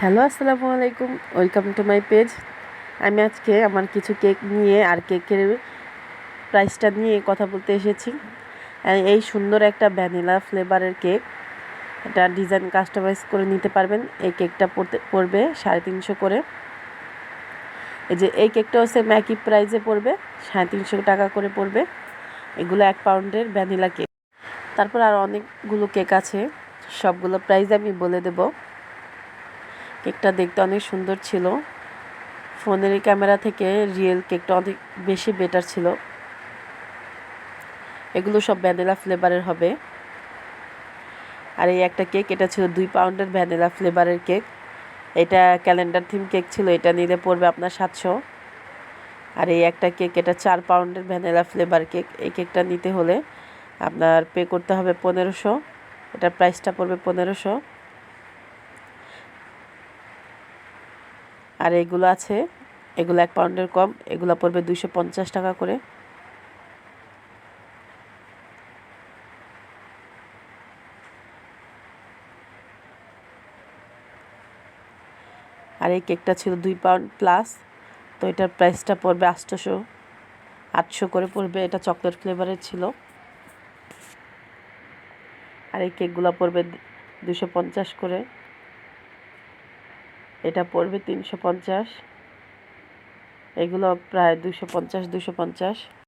Hello, আসসালামু আলাইকুম। Welcome to my page. আমি আজকে আমার কিছু কেক নিয়ে আর কেকের প্রাইসটা নিয়ে কথা বলতে এসেছি। এই সুন্দর একটা ভ্যানিলা ফ্লেভারের কেক, এটা ডিজাইন কাস্টমাইজ করে নিতে পারবেন। এই কেকটা পড়বে 350 করে। এই কেকটাও সেম একই প্রাইসে পড়বে, 350 টাকা করে পড়বে। এগুলো 1 পাউন্ডের ভ্যানিলা কেক। তারপর আর অনেকগুলো কেক আছে, সবগুলো প্রাইস আমি বলে দেব। কেকটা দেখতে অনেক সুন্দর ছিল। ফোনের ক্যামেরা থেকে রিয়েল কেকটা অনেক বেশি বেটার ছিল। এগুলো সব ভ্যানিলা ফ্লেভারের হবে। আর এই একটা কেক, এটা ছিল 2 পাউন্ডের ভ্যানিলা ফ্লেভারের কেক। এটা ক্যালেন্ডার থিম কেক ছিল, এটা নিলে পড়বে আপনার 700। আর এই একটা কেক, এটা 4 পাউন্ডের ভ্যানিলা ফ্লেভার কেক। এই কেকটা নিতে হলে আপনার পে করতে হবে 1500। এটার প্রাইসটা পড়বে 1500। আর এগুলো আছে, এগুলো 1 পাউন্ডের কম, এগুলো পড়বে 250 টাকা করে। আর এই কেকটা ছিল 2 পাউন্ড প্লাস, তো এটার প্রাইসটা পড়বে 800 করে পড়বে। এটা চকলেট ফ্লেভারের ছিল। আর এই কেকগুলো পড়বে 250 করে। এটা পড়বে 350। এগুলো প্রায় 250।